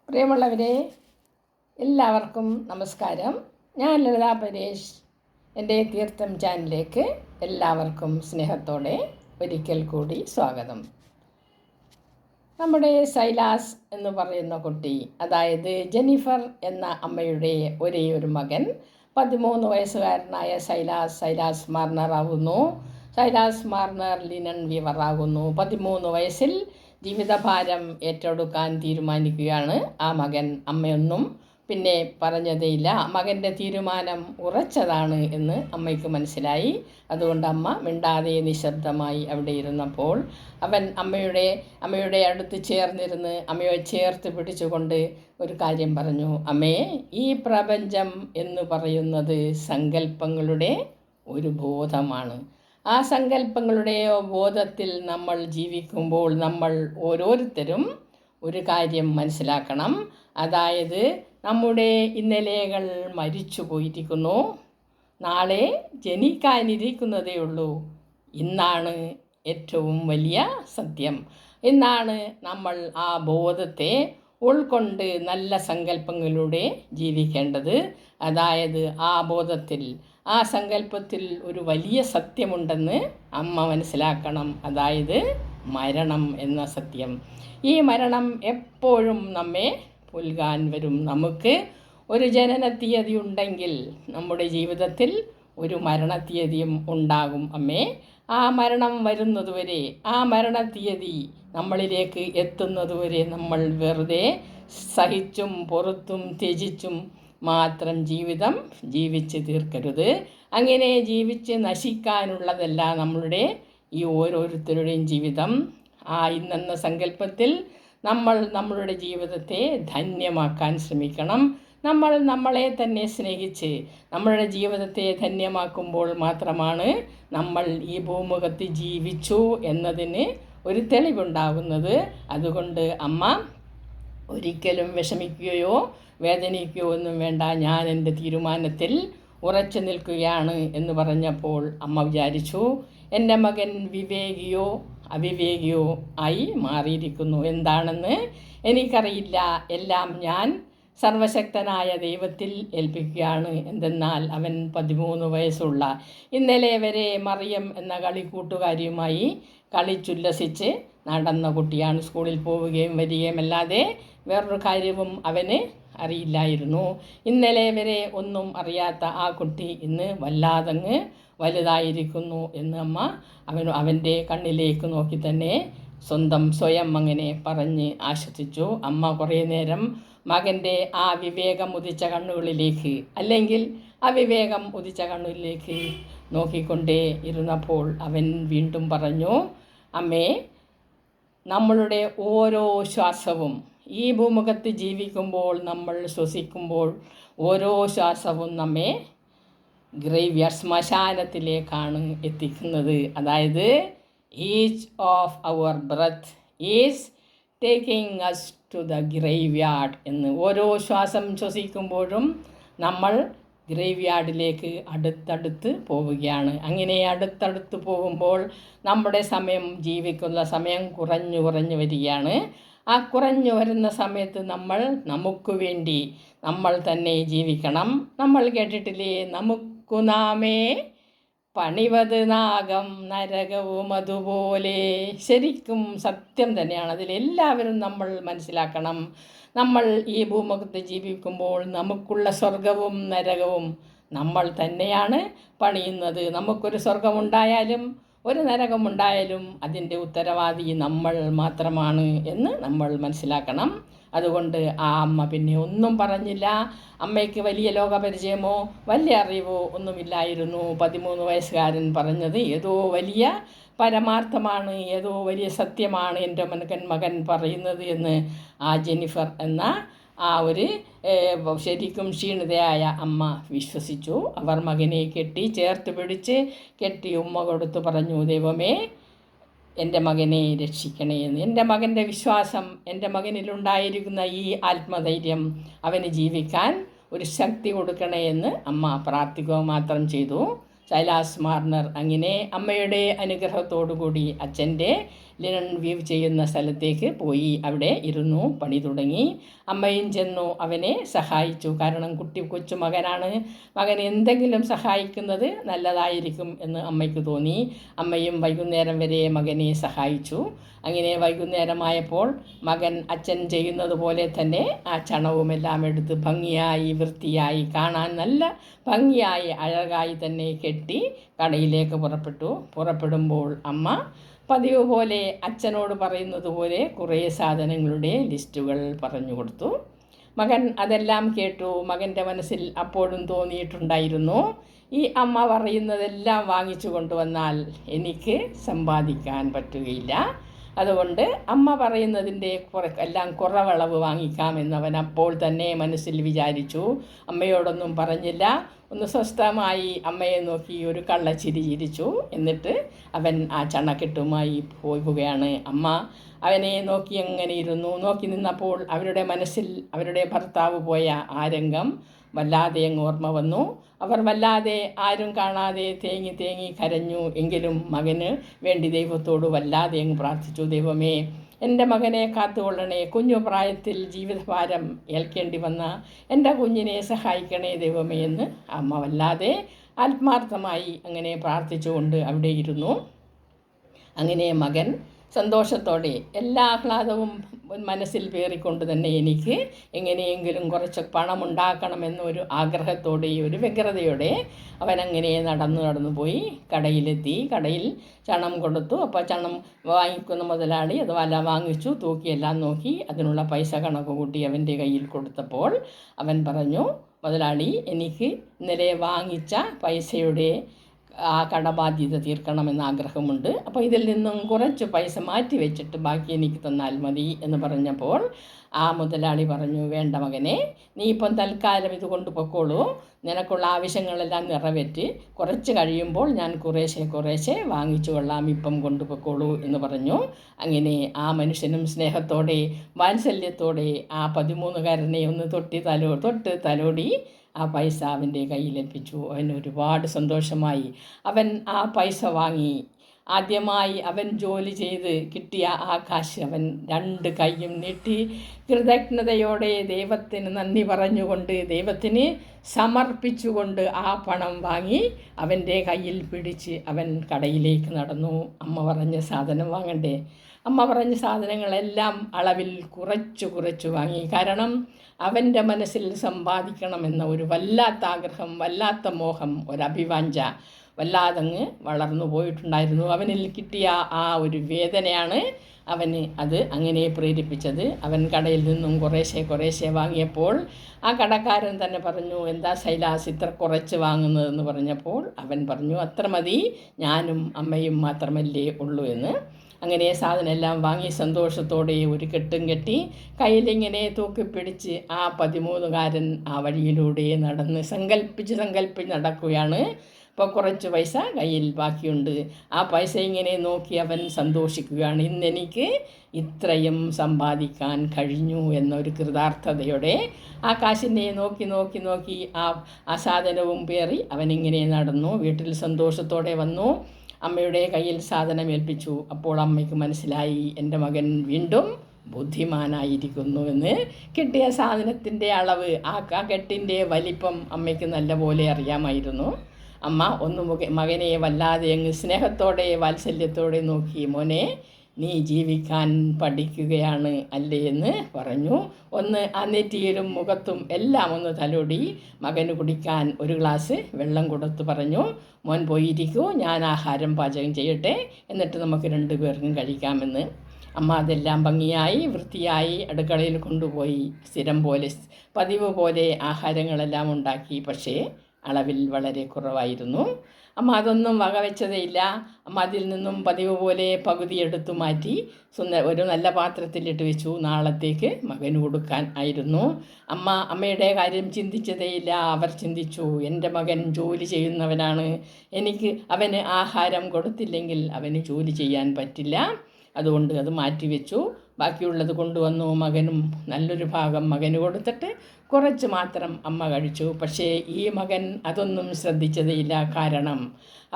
പ്രിയമുള്ളവരെ, എല്ലാവർക്കും നമസ്കാരം. ഞാൻ ലളിത പരേഷ്. എൻ്റെ തീർത്ഥം ചാനലിലേക്ക് എല്ലാവർക്കും സ്നേഹത്തോടെ ഒരിക്കൽ കൂടി സ്വാഗതം. നമ്മുടെ സൈലാസ് എന്ന് പറയുന്ന കുട്ടി, അതായത് ജെന്നിഫർ എന്ന അമ്മയുടെ ഒരേ ഒരു മകൻ 13 വയസ്സുകാരനായ സൈലാസ് മാർണർ ആകുന്നു. സൈലാസ് മാർണർ ലിനൻ വീവർ ആകുന്നു. 13 വയസ്സിൽ ജീവിതഭാരം ഏറ്റെടുക്കാൻ തീരുമാനിക്കുകയാണ് ആ മകൻ. അമ്മയൊന്നും പിന്നെ പറഞ്ഞതേയില്ല. മകൻ്റെ തീരുമാനം ഉറച്ചതാണ് എന്ന് അമ്മയ്ക്ക് മനസ്സിലായി. അതുകൊണ്ട് അമ്മ മിണ്ടാതെ നിശബ്ദമായി അവിടെ ഇരുന്നപ്പോൾ അവൻ അമ്മയുടെ അടുത്ത് ചേർന്നിരുന്ന് അമ്മയെ ചേർത്ത് പിടിച്ചുകൊണ്ട് ഒരു കാര്യം പറഞ്ഞു. അമ്മേ, ഈ പ്രപഞ്ചം എന്ന് പറയുന്നത് സങ്കല്പങ്ങളുടെ ഒരു ബോധമാണ്. ആ സങ്കല്പങ്ങളുടെ ബോധത്തിൽ നമ്മൾ ജീവിക്കുമ്പോൾ നമ്മൾ ഓരോരുത്തരും ഒരു കാര്യം മനസ്സിലാക്കണം. അതായത് നമ്മുടെ ഇന്നലെകൾ മരിച്ചു പോയിരിക്കുന്നു, നാളെ ജനിക്കാനിരിക്കുന്നതേ ഉള്ളൂ. ഇന്നാണ് ഏറ്റവും വലിയ സത്യം. ഇന്നാണ് നമ്മൾ ആ ബോധത്തെ ഉൾക്കൊണ്ട് നല്ല സങ്കല്പങ്ങളിലൂടെ ജീവിക്കേണ്ടത്. അതായത് ആ ബോധത്തിൽ, ആ സങ്കല്പത്തിൽ ഒരു വലിയ സത്യമുണ്ടെന്ന് അമ്മ മനസ്സിലാക്കണം. അതായത് മരണം എന്ന സത്യം. ഈ മരണം എപ്പോഴും നമ്മെ പുൽകാൻ വരും. നമുക്ക് ഒരു ജനനത്തീയതി ഉണ്ടെങ്കിൽ നമ്മുടെ ജീവിതത്തിൽ ഒരു മരണത്തീയതിയും ഉണ്ടാകും. അമ്മേ, ആ മരണം വരുന്നതുവരെ, ആ മരണത്തീയതി നമ്മളിലേക്ക് എത്തുന്നതുവരെ നമ്മൾ വെറുതെ സഹിച്ചും പുറത്തും ത്യജിച്ചും മാത്രം ജീവിതം ജീവിച്ച് തീർക്കരുത്. അങ്ങനെ ജീവിച്ച് നശിക്കാനുള്ളതല്ല നമ്മളുടെ ഈ ഓരോരുത്തരുടെയും ജീവിതം. ആ ഇന്നെന്ന സങ്കല്പത്തിൽ നമ്മൾ നമ്മളുടെ ജീവിതത്തെ ധന്യമാക്കാൻ ശ്രമിക്കണം. നമ്മൾ നമ്മളെ തന്നെ സ്നേഹിച്ച് നമ്മളുടെ ജീവിതത്തെ ധന്യമാക്കുമ്പോൾ മാത്രമാണ് നമ്മൾ ഈ ഭൂമുഖത്ത് ജീവിച്ചു എന്നതിന് ഒരു തെളിവുണ്ടാകുന്നത്. അതുകൊണ്ട് അമ്മ ഒരിക്കലും വിഷമിക്കുകയോ വേദനിക്കുകയോ ഒന്നും വേണ്ട. ഞാൻ എൻ്റെ തീരുമാനത്തിൽ ഉറച്ചു നിൽക്കുകയാണ് എന്ന് പറഞ്ഞപ്പോൾ അമ്മ വിചാരിച്ചു, എൻ്റെ മകൻ വിവേകിയോ അവിവേകിയോ ആയി മാറിയിരിക്കുന്നു. എന്താണെന്ന് എനിക്കറിയില്ല. എല്ലാം ഞാൻ സർവശക്തനായ ദൈവത്തിൽ ഏൽപ്പിക്കുകയാണ്. എന്തെന്നാൽ അവൻ 13 വയസ്സുള്ള ഇന്നലെ വരെ മറിയം എന്ന കളിക്കൂട്ടുകാരിയുമായി കളിച്ചുല്ലസിച്ച് നടന്ന കുട്ടിയാണ്. സ്കൂളിൽ പോവുകയും വരികയും അല്ലാതെ വേറൊരു കാര്യവും അവന് അറിയില്ലായിരുന്നു. ഇന്നലെ വരെ ഒന്നും അറിയാത്ത ആ കുട്ടി ഇന്ന് വല്ലാതങ്ങ് വലുതായിരിക്കുന്നു എന്ന് അമ്മ അവൻ്റെ കണ്ണിലേക്ക് നോക്കി തന്നെ സ്വയം അങ്ങനെ പറഞ്ഞ് ആശ്വസിച്ചു. അമ്മ കുറേ നേരം മകൻ്റെ ആ വിവേകം ഉദിച്ച കണ്ണുകളിലേക്ക്, അല്ലെങ്കിൽ അവിവേകം ഉദിച്ച കണ്ണുകളിലേക്ക് നോക്കിക്കൊണ്ടേ ഇരുന്നപ്പോൾ അവൻ വീണ്ടും പറഞ്ഞു, അമ്മേ, നമ്മളുടെ ഓരോ ശ്വാസവും, ഈ ഭൂമുഖത്ത് ജീവിക്കുമ്പോൾ നമ്മൾ ശ്വസിക്കുമ്പോൾ ഓരോ ശ്വാസവും നമ്മെ ഗ്രേവ്യാർഡ് ശ്മശാനത്തിലേക്കാണ് എത്തിക്കുന്നത്. അതായത് each of our breath is taking us to the graveyard എന്ന്. ഓരോ ശ്വാസം ശ്വസിക്കുമ്പോഴും നമ്മൾ ഗ്രേവ്യാർഡിലേക്ക് അടുത്തടുത്ത് പോവുകയാണ്. അങ്ങനെ അടുത്തടുത്ത് പോകുമ്പോൾ നമ്മുടെ ജീവിക്കുന്ന സമയം കുറഞ്ഞു വരികയാണ്. ആ കുറഞ്ഞു വരുന്ന സമയത്ത് നമ്മൾ നമുക്ക് വേണ്ടി നമ്മൾ തന്നെ ജീവിക്കണം. നമ്മൾ കേട്ടിട്ടില്ലേ, നമുക്കു നാമേ പണിവത് നാഗം നരകവും അതുപോലെ. ശരിക്കും സത്യം തന്നെയാണ്. അതിലെല്ലാവരും നമ്മൾ മനസ്സിലാക്കണം. നമ്മൾ ഈ ഭൂമുഖത്ത് ജീവിക്കുമ്പോൾ നമുക്കുള്ള സ്വർഗവും നരകവും നമ്മൾ തന്നെയാണ് പണിയുന്നത്. നമുക്കൊരു സ്വർഗമുണ്ടായാലും ഒരു നരകമുണ്ടായാലും അതിൻ്റെ ഉത്തരവാദി നമ്മൾ മാത്രമാണ് എന്ന് നമ്മൾ മനസ്സിലാക്കണം. അതുകൊണ്ട് ആ അമ്മ പിന്നെ ഒന്നും പറഞ്ഞില്ല. അമ്മയ്ക്ക് വലിയ ലോകപരിചയമോ വലിയ അറിവോ ഒന്നുമില്ലായിരുന്നു. 13 വയസ്സുകാരൻ പറഞ്ഞത് ഏതോ വലിയ പരമാർത്ഥമാണ്, ഏതോ വലിയ സത്യമാണ് എൻ്റെ മകൻ പറയുന്നത് എന്ന് ആ ജെന്നിഫർ എന്ന ആ ഒരു ശരിക്കും ക്ഷീണിതയായ അമ്മ വിശ്വസിച്ചു. അവർ മകനെ ചേർത്ത് പിടിച്ച് ഉമ്മ കൊടുത്തു പറഞ്ഞു, ദൈവമേ, എൻ്റെ മകനെ രക്ഷിക്കണേ എന്ന്. എൻ്റെ മകൻ്റെ വിശ്വാസം, എൻ്റെ മകനിലുണ്ടായിരിക്കുന്ന ഈ ആത്മധൈര്യം അവന് ജീവിക്കാൻ ഒരു ശക്തി കൊടുക്കണേ എന്ന് അമ്മ പ്രാർത്ഥിക്കുക മാത്രം ചെയ്തു. സൈലാസ് മാർണർ അങ്ങനെ അമ്മയുടെ അനുഗ്രഹത്തോടു കൂടി അച്ഛൻ്റെ ലിനൻ വീവ് ചെയ്യുന്ന സ്ഥലത്തേക്ക് പോയി. അവിടെ ഇരുന്നു പണി തുടങ്ങി. അമ്മയും ചെന്നു അവനെ സഹായിച്ചു. കാരണം കൊച്ചു മകനാണ്, മകൻ എന്തെങ്കിലും സഹായിക്കുന്നത് നല്ലതായിരിക്കും എന്ന് അമ്മയ്ക്ക് തോന്നി. അമ്മയും വൈകുന്നേരം വരെ മകനെ സഹായിച്ചു. അങ്ങനെ വൈകുന്നേരമായപ്പോൾ മകൻ അച്ഛൻ ചെയ്യുന്നത് പോലെ തന്നെ ആ ചണവുമെല്ലാം എടുത്ത് ഭംഗിയായി വൃത്തിയായി കാണാൻ നല്ല ഭംഗിയായി അഴകായി തന്നെ കെട്ടി കടയിലേക്ക് പുറപ്പെടുമ്പോൾ അമ്മ പതിവ് പോലെ അച്ഛനോട് പറയുന്നത് പോലെ കുറേ സാധനങ്ങളുടെ ലിസ്റ്റുകൾ പറഞ്ഞു കൊടുത്തു. മകൻ അതെല്ലാം കേട്ടു. മകൻ്റെ മനസ്സിൽ അപ്പോഴും തോന്നിയിട്ടുണ്ടായിരുന്നു, ഈ അമ്മ പറയുന്നതെല്ലാം വാങ്ങിച്ചു കൊണ്ടുവന്നാൽ എനിക്ക് സമ്പാദിക്കാൻ പറ്റുകയില്ല. അതുകൊണ്ട് അമ്മ പറയുന്നതിൻ്റെ എല്ലാം കുറവളവ് വാങ്ങിക്കാമെന്നവൻ അപ്പോൾ തന്നെ മനസ്സിൽ വിചാരിച്ചു. അമ്മയോടൊന്നും പറഞ്ഞില്ല. ഒന്ന് സ്വസ്ഥമായി അമ്മയെ നോക്കി ഒരു കള്ളച്ചിരി ചിരിച്ചു. എന്നിട്ട് അവൻ ആ ചണക്കെട്ടുമായി പോവുകയാണ്. അമ്മ അവനെ നോക്കി എങ്ങനെ ഇരുന്നു. നോക്കി നിന്നപ്പോൾ അവരുടെ മനസ്സിൽ അവരുടെ ഭർത്താവ് പോയ ആ രംഗം വല്ലാതെ അങ്ങ് ഓർമ്മ വന്നു. അവർ വല്ലാതെ ആരും കാണാതെ തേങ്ങി കരഞ്ഞു. എങ്കിലും മകന് വേണ്ടി ദൈവത്തോട് വല്ലാതെ അങ്ങ് പ്രാർത്ഥിച്ചു. ദൈവമേ, എൻ്റെ മകനെ കാത്തുകൊള്ളണേ. കുഞ്ഞു പ്രായത്തിൽ ജീവിതഭാരം ഏൽക്കേണ്ടി വന്ന എൻ്റെ കുഞ്ഞിനെ സഹായിക്കണേ ദൈവമേ എന്ന് അമ്മ വല്ലാതെ ആത്മാർത്ഥമായി അങ്ങനെ പ്രാർത്ഥിച്ചുകൊണ്ട് അവിടെ ഇരുന്നു. അങ്ങനെ മകൻ സന്തോഷത്തോടെ എല്ലാ ആഹ്ലാദവും മനസ്സിൽ പേറിക്കൊണ്ട് തന്നെ എനിക്ക് എങ്ങനെയെങ്കിലും കുറച്ച് പണം ഉണ്ടാക്കണമെന്നൊരു ആഗ്രഹത്തോടെ ഒരു വ്യഗ്രതയോടെ അവനങ്ങനെ നടന്നു പോയി കടയിലെത്തി. കടയിൽ ചണം കൊടുത്തു. അപ്പോൾ ചണം വാങ്ങിക്കുന്ന മുതലാളി അത് വല വാങ്ങിച്ചു, തൂക്കിയെല്ലാം നോക്കി അതിനുള്ള പൈസ കണക്ക് കൂട്ടി അവൻ്റെ കയ്യിൽ കൊടുത്തപ്പോൾ അവൻ പറഞ്ഞു, മുതലാളി, എനിക്ക് ഇന്നലെ വാങ്ങിച്ച പൈസയുടെ ആ കടബാധ്യത തീർക്കണമെന്ന് ആഗ്രഹമുണ്ട്. അപ്പോൾ ഇതിൽ നിന്നും കുറച്ച് പൈസ മാറ്റി വെച്ചിട്ട് ബാക്കി എനിക്ക് തന്നാൽ മതി എന്ന് പറഞ്ഞപ്പോൾ ആ മുതലാളി പറഞ്ഞു, വേണ്ട മകനെ, നീ ഇപ്പം തൽക്കാലം ഇത് കൊണ്ടുപോയിക്കോളൂ. നിനക്കുള്ള ആവശ്യങ്ങളെല്ലാം നിറവേറ്റി കുറച്ച് കഴിയുമ്പോൾ ഞാൻ കുറേശ്ശെ വാങ്ങിച്ചു കൊള്ളാം, ഇപ്പം കൊണ്ടുപോയിക്കോളൂ എന്ന് പറഞ്ഞു. അങ്ങനെ ആ മനുഷ്യനും സ്നേഹത്തോടെ വാത്സല്യത്തോടെ ആ 13കാരനെ ഒന്ന് തൊട്ട് തലോടി ആ പൈസ അവൻ്റെ കയ്യിലേൽപ്പിച്ചു. അവന് ഒരുപാട് സന്തോഷമായി. അവൻ ആ പൈസ വാങ്ങി. ആദ്യമായി അവൻ ജോലി ചെയ്ത് കിട്ടിയ ആ കാശ് അവൻ 2 കൈയും നീട്ടി കൃതജ്ഞതയോടെ ദൈവത്തിന് നന്ദി പറഞ്ഞുകൊണ്ട് ദൈവത്തിന് സമർപ്പിച്ചുകൊണ്ട് ആ പണം വാങ്ങി അവൻ്റെ കയ്യിൽ പിടിച്ച് അവൻ കടയിലേക്ക് നടന്നു. അമ്മ പറഞ്ഞ സാധനം വാങ്ങണ്ടേ? അമ്മ പറഞ്ഞ സാധനങ്ങളെല്ലാം അളവിൽ കുറച്ച് വാങ്ങി. കാരണം അവൻ്റെ മനസ്സിൽ സമ്പാദിക്കണമെന്ന ഒരു വല്ലാത്ത ആഗ്രഹം, വല്ലാത്ത മോഹം, ഒരഭിവാഞ്ച വല്ലാതങ്ങ് വളർന്നു പോയിട്ടുണ്ടായിരുന്നു. അവനിൽ കിട്ടിയ ആ ഒരു വേദനയാണ് അവന് അത് അങ്ങനെ പ്രേരിപ്പിച്ചത്. അവൻ കടയിൽ നിന്നും കുറേശ്ശെ വാങ്ങിയപ്പോൾ ആ കടക്കാരൻ തന്നെ പറഞ്ഞു, എന്താ സൈലാസ് ഇത്ര കുറച്ച് വാങ്ങുന്നതെന്ന് പറഞ്ഞപ്പോൾ അവൻ പറഞ്ഞു, അത്ര മതി, ഞാനും അമ്മയും മാത്രമല്ലേ ഉള്ളൂ എന്ന്. അങ്ങനെ സാധനം എല്ലാം വാങ്ങി സന്തോഷത്തോടെ ഒരു കെട്ടും കെട്ടി കയ്യിലിങ്ങനെ തൂക്കിപ്പിടിച്ച് ആ 13കാരൻ ആ വഴിയിലൂടെ നടന്ന് സങ്കല്പിച്ച് നടക്കുകയാണ്. ഇപ്പോൾ കുറച്ച് പൈസ കയ്യിൽ ബാക്കിയുണ്ട്. ആ പൈസ ഇങ്ങനെ നോക്കി അവൻ സന്തോഷിക്കുകയാണ്. ഇന്നെനിക്ക് ഇത്രയും സമ്പാദിക്കാൻ കഴിഞ്ഞു എന്നൊരു കൃതാർത്ഥതയോടെ ആ കാശിനെ നോക്കി ആ സാധനവും പേറി അവനിങ്ങനെ നടന്നു. വീട്ടിൽ സന്തോഷത്തോടെ വന്നു. അമ്മയുടെ കയ്യിൽ സാധനം ഏൽപ്പിച്ചു. അപ്പോൾ അമ്മയ്ക്ക് മനസ്സിലായി, എൻ്റെ മകൻ വീണ്ടും ബുദ്ധിമാനായിരിക്കുന്നു എന്ന്. കിട്ടിയ സാധനത്തിൻ്റെ അളവ്, ആ കെട്ടിൻ്റെ വലിപ്പം അമ്മയ്ക്ക് നല്ലപോലെ അറിയാമായിരുന്നു. അമ്മ മകനെ വല്ലാതെ അങ്ങ് സ്നേഹത്തോടെ വാത്സല്യത്തോടെ നോക്കി, മോനെ, നീ ജീവിക്കാൻ പഠിക്കുകയാണ് അല്ലേ എന്ന് പറഞ്ഞു. ഒന്ന് ആ നെറ്റിയിലും മുഖത്തും എല്ലാം ഒന്ന് തലോടി മകന് കുടിക്കാൻ ഒരു ഗ്ലാസ് വെള്ളം കൊടുത്ത് പറഞ്ഞു, മോൻ പോയിരിക്കൂ, ഞാൻ ആഹാരം പാചകം ചെയ്യട്ടെ, എന്നിട്ട് നമുക്ക് 2 പേർക്കും കഴിക്കാമെന്ന്. അമ്മ അതെല്ലാം ഭംഗിയായി വൃത്തിയായി അടുക്കളയിൽ കൊണ്ടുപോയി സ്ഥിരം പോലെ പതിവ് പോലെ ആഹാരങ്ങളെല്ലാം ഉണ്ടാക്കി. പക്ഷേ അളവിൽ വളരെ കുറവായിരുന്നു. അമ്മ അതൊന്നും വകവെച്ചതേയില്ല. അമ്മ അതിൽ നിന്നും പതിവ് പോലെ പകുതി എടുത്തു മാറ്റി ഒരു നല്ല പാത്രത്തിലിട്ട് വെച്ചു. നാളത്തേക്ക് മകന് കൊടുക്കാൻ ആയിരുന്നു. അമ്മയുടെ കാര്യം ചിന്തിച്ചതേയില്ല. അവർ ചിന്തിച്ചു, എൻ്റെ മകൻ ജോലി ചെയ്യുന്നവനാണ്, അവന് ആഹാരം കൊടുത്തില്ലെങ്കിൽ അവന് ജോലി ചെയ്യാൻ പറ്റില്ല. അതുകൊണ്ട് അത് മാറ്റിവെച്ചു. ബാക്കിയുള്ളത് കൊണ്ടുവന്നു. മകനും നല്ലൊരു ഭാഗം മകന് കൊടുത്തിട്ട് കുറച്ച് മാത്രം അമ്മ കഴിച്ചു. പക്ഷേ ഈ മകൻ അതൊന്നും ശ്രദ്ധിച്ചതേയില്ല. കാരണം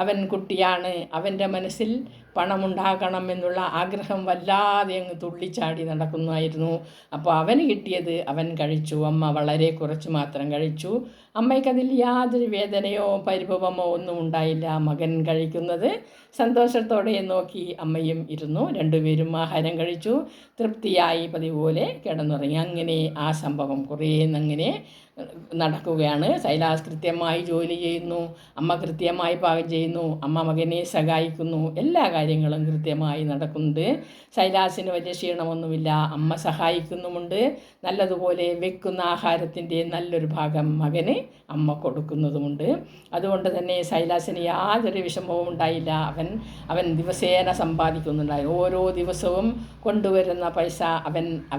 അവൻ കുട്ടിയാണ്. അവൻ്റെ മനസ്സിൽ പണമുണ്ടാക്കണം എന്നുള്ള ആഗ്രഹം വല്ലാതെ അങ്ങ് തുള്ളിച്ചാടി നടക്കുമായിരുന്നു. അപ്പോൾ അവന് കിട്ടിയത് അവൻ കഴിച്ചു. അമ്മ വളരെ കുറച്ച് മാത്രം കഴിച്ചു. അമ്മയ്ക്കതിൽ യാതൊരു വേദനയോ പരിഭവമോ ഒന്നും ഉണ്ടായില്ല. മകൻ കഴിക്കുന്നത് സന്തോഷത്തോടെ നോക്കി അമ്മയും ഇരുന്നു. രണ്ടുപേരും ആഹാരം കഴിച്ചു. തൃപ്തിയായി പതിവ് പോലെ കിടന്നുറങ്ങി. അങ്ങനെ ആ സംഭവം കുറേ അങ്ങനെ നടക്കുകയാണ്. സൈലാസ് കൃത്യമായി ജോലി ചെയ്യുന്നു, അമ്മ കൃത്യമായി പാകം ചെയ്യുന്നു, അമ്മ മകനെ സഹായിക്കുന്നു, എല്ലാ കാര്യങ്ങളും കൃത്യമായി നടക്കുന്നുണ്ട്. സൈലാസിന് വലിയ ക്ഷീണമൊന്നുമില്ല, അമ്മ സഹായിക്കുന്നുമുണ്ട്. നല്ലതുപോലെ വെക്കുന്ന ആഹാരത്തിൻ്റെ നല്ലൊരു ഭാഗം മകന് അമ്മ കൊടുക്കുന്നതുമുണ്ട്. അതുകൊണ്ട് തന്നെ സൈലാസിന് യാതൊരു വിഷമവും ഉണ്ടായില്ല. അവൻ ദിവസേന സമ്പാദിക്കുന്നുണ്ടായിരുന്നു. ഓരോ ദിവസവും കൊണ്ടുവരുന്ന പൈസ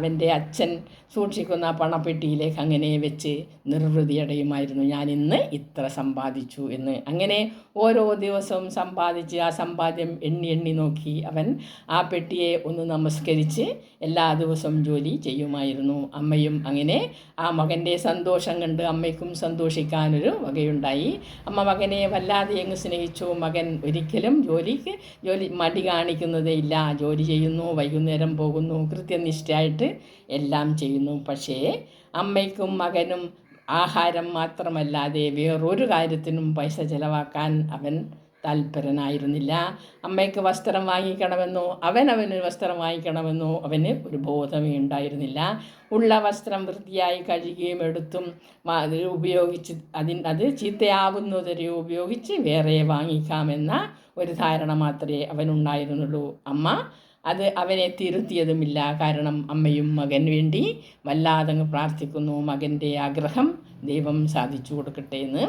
അവൻ്റെ അച്ഛൻ സൂക്ഷിക്കുന്ന പണപ്പെട്ടിയിലേക്ക് അങ്ങനെ വെച്ച് നിർവൃതിയടയുമായിരുന്നു. ഞാൻ ഇന്ന് ഇത്ര സമ്പാദിച്ചു എന്ന്. അങ്ങനെ ഓരോ ദിവസവും സമ്പാദിച്ച് ആ സമ്പാദ്യം എണ്ണി നോക്കി അവൻ ആ പെട്ടിയെ ഒന്ന് നമസ്കരിച്ച് എല്ലാ ദിവസവും ജോലി ചെയ്യുമായിരുന്നു. അമ്മയും അങ്ങനെ ആ മകൻ്റെ സന്തോഷം കണ്ട് അമ്മയ്ക്കും സന്തോഷിക്കാനൊരു വകയുണ്ടായി. അമ്മ മകനെ വല്ലാതെ അങ്ങ് സ്നേഹിച്ചു. മകൻ ഒരിക്കലും ജോലി മടി കാണിക്കുന്നതേ ഇല്ല. ജോലി ചെയ്യുന്നു, വൈകുന്നേരം പോകുന്നു, കൃത്യനിഷ്ഠയായിട്ട് എല്ലാം ചെയ്യുന്നു. പക്ഷേ അമ്മയ്ക്കും മകനും ആഹാരം മാത്രമല്ലാതെ വേറൊരു കാര്യത്തിനും പൈസ ചിലവാക്കാൻ അവൻ താല്പര്യനായിരുന്നില്ല. അമ്മയ്ക്ക് വസ്ത്രം വാങ്ങിക്കണമെന്നോ അവന് വസ്ത്രം വാങ്ങിക്കണമെന്നോ അവന് ഒരു ബോധമേ ഉണ്ടായിരുന്നില്ല. ഉള്ള വസ്ത്രം വൃത്തിയായി കഴുകിയും എടുത്തും ഉപയോഗിച്ച് അത് ചീത്തയാവുന്നവരെ ഉപയോഗിച്ച് വേറെ വാങ്ങിക്കാമെന്ന ഒരു ധാരണ മാത്രമേ അവനുണ്ടായിരുന്നുള്ളൂ. അമ്മ അത് അവനെ തിരുത്തിയതുമില്ല. കാരണം അമ്മയും മകന് വേണ്ടി വല്ലാതങ്ങ് പ്രാർത്ഥിക്കുന്നു. മകൻ്റെ ആഗ്രഹം ദൈവം സാധിച്ചു കൊടുക്കട്ടെ എന്ന്.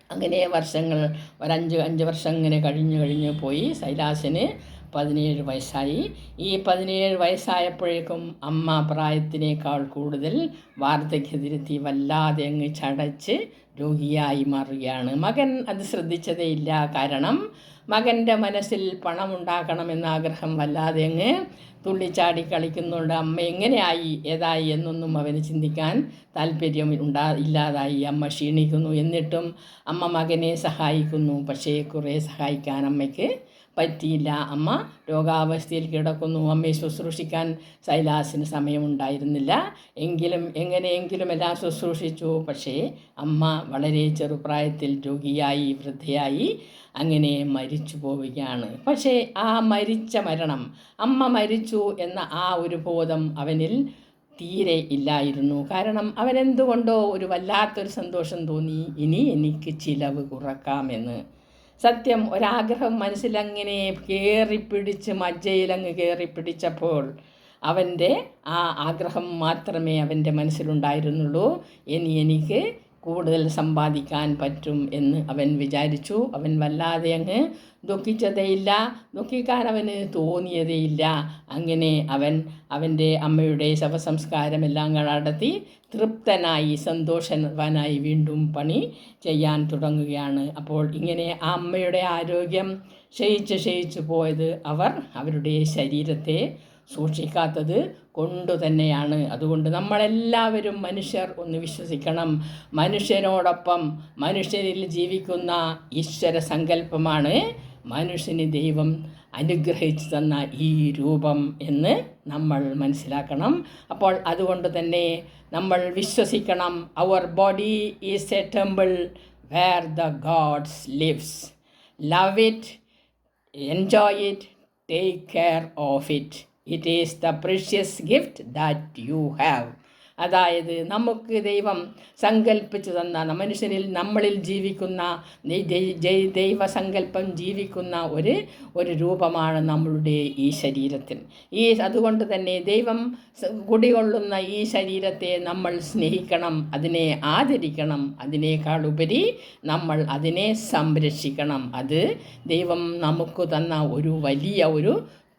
അങ്ങനെ വർഷങ്ങൾ അഞ്ച് വർഷം ഇങ്ങനെ കഴിഞ്ഞു പോയി. സൈലാസിന് 17 വയസ്സായി. ഈ 17 വയസ്സായപ്പോഴേക്കും അമ്മ പ്രായത്തിനേക്കാൾ കൂടുതൽ വാർദ്ധക്യത്തിലെത്തി വല്ലാതെ അങ്ങ് ചടച്ച് രോഗിയായി മാറുകയാണ്. മകൻ അത് ശ്രദ്ധിച്ചതേയില്ല. കാരണം മകൻ്റെ മനസ്സിൽ പണമുണ്ടാക്കണമെന്ന ആഗ്രഹം വല്ലാതെ അങ്ങ് തുള്ളിച്ചാടി കളിക്കുന്നുണ്ട്. അമ്മ എങ്ങനെയായി ഏതായി എന്നൊന്നും അവന് ചിന്തിക്കാൻ താല്പര്യം ഇല്ലാതായി. അമ്മ ക്ഷീണിക്കുന്നു. എന്നിട്ടും അമ്മ മകനെ സഹായിക്കുന്നു. പക്ഷേ കുറേ സഹായിക്കാൻ അമ്മയ്ക്ക് പറ്റിയില്ല. അമ്മ രോഗാവസ്ഥയിൽ കിടക്കുന്നു. അമ്മയെ ശുശ്രൂഷിക്കാൻ സൈലാസിന് സമയമുണ്ടായിരുന്നില്ല. എങ്ങനെയെങ്കിലും എല്ലാം ശുശ്രൂഷിച്ചു. പക്ഷേ അമ്മ വളരെ ചെറുപ്രായത്തിൽ രോഗിയായി വൃദ്ധയായി അങ്ങനെ മരിച്ചു പോവുകയാണ്. പക്ഷേ ആ മരിച്ച മരണം, അമ്മ മരിച്ചു എന്ന ആ ഒരു ബോധം അവനിൽ തീരെ ഇല്ലായിരുന്നു. കാരണം അവനെന്തുകൊണ്ടോ ഒരു വല്ലാത്തൊരു സന്തോഷം തോന്നി, ഇനി എനിക്ക് ചിലവ് കുറക്കാമെന്ന്. സത്യം, ഒരാഗ്രഹം മനസ്സിലങ്ങനെ കയറിപ്പിടിച്ച് മജ്ജയിലങ്ങ് കയറിപ്പിടിച്ചപ്പോൾ അവൻ്റെ ആ ആഗ്രഹം മാത്രമേ അവൻ്റെ മനസ്സിലുണ്ടായിരുന്നുള്ളൂ. എനിക്ക് കൂടുതൽ സമ്പാദിക്കാൻ പറ്റും എന്ന് അവൻ വിചാരിച്ചു. അവൻ വല്ലാതെ അങ്ങ് ദുഃഖിച്ചതേയില്ല, ദുഃഖിക്കാൻ അവന് തോന്നിയതേയില്ല. അങ്ങനെ അവൻ്റെ അമ്മയുടെ ശവസംസ്കാരമെല്ലാം നടത്തി തൃപ്തനായി സന്തോഷവാനായി വീണ്ടും പണി ചെയ്യാൻ തുടങ്ങുകയാണ്. അപ്പോൾ ഇങ്ങനെ ആ അമ്മയുടെ ആരോഗ്യം ക്ഷയിച്ച് പോയത് അവരുടെ ശരീരത്തെ സൂക്ഷിക്കാത്തത് കൊണ്ടു തന്നെയാണ്. അതുകൊണ്ട് നമ്മളെല്ലാവരും മനുഷ്യർ ഒന്ന് വിശ്വസിക്കണം, മനുഷ്യനോടൊപ്പം മനുഷ്യരിൽ ജീവിക്കുന്ന ഈശ്വര സങ്കല്പമാണ് മനുഷ്യന് ദൈവം അനുഗ്രഹിച്ചു തന്ന ഈ രൂപം എന്ന് നമ്മൾ മനസ്സിലാക്കണം. അപ്പോൾ അതുകൊണ്ട് തന്നെ നമ്മൾ വിശ്വസിക്കണം, our body is a temple where the gods lives. Love it, enjoy it, take care of it. It is the precious gift that you have. അതായത് നമുക്ക് ദൈവം സങ്കല്പിച്ചു തന്ന നമ്മളിൽ ജീവിക്കുന്ന ദൈവസങ്കല്പം ജീവിക്കുന്ന ഒരു രൂപമാണ് നമ്മളുടെ ഈ ശരീരത്തിൽ. അതുകൊണ്ട് തന്നെ ദൈവം കുടികൊള്ളുന്ന ഈ ശരീരത്തെ നമ്മൾ സ്നേഹിക്കണം, അതിനെ ആദരിക്കണം. അതിനേക്കാൾ ഉപരി നമ്മൾ അതിനെ സംരക്ഷിക്കണം. അത് ദൈവം നമുക്ക് തന്ന ഒരു വലിയ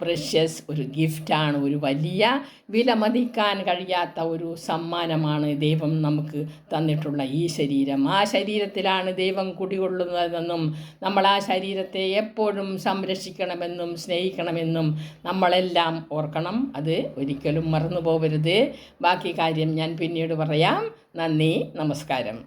പ്രഷ്യസ് ഒരു ഗിഫ്റ്റാണ്, ഒരു വലിയ വിലമതിക്കാൻ കഴിയാത്ത ഒരു സമ്മാനമാണ് ദൈവം നമുക്ക് തന്നിട്ടുള്ള ഈ ശരീരം. ആ ശരീരത്തിലാണ് ദൈവം കുടികൊള്ളുന്നതെന്നും നമ്മൾ ആ ശരീരത്തെ എപ്പോഴും സംരക്ഷിക്കണമെന്നും സ്നേഹിക്കണമെന്നും നമ്മളെല്ലാം ഓർക്കണം. അത് ഒരിക്കലും മറന്നു പോകരുത്. ബാക്കി കാര്യം ഞാൻ പിന്നീട് പറയാം. നന്ദി, നമസ്കാരം.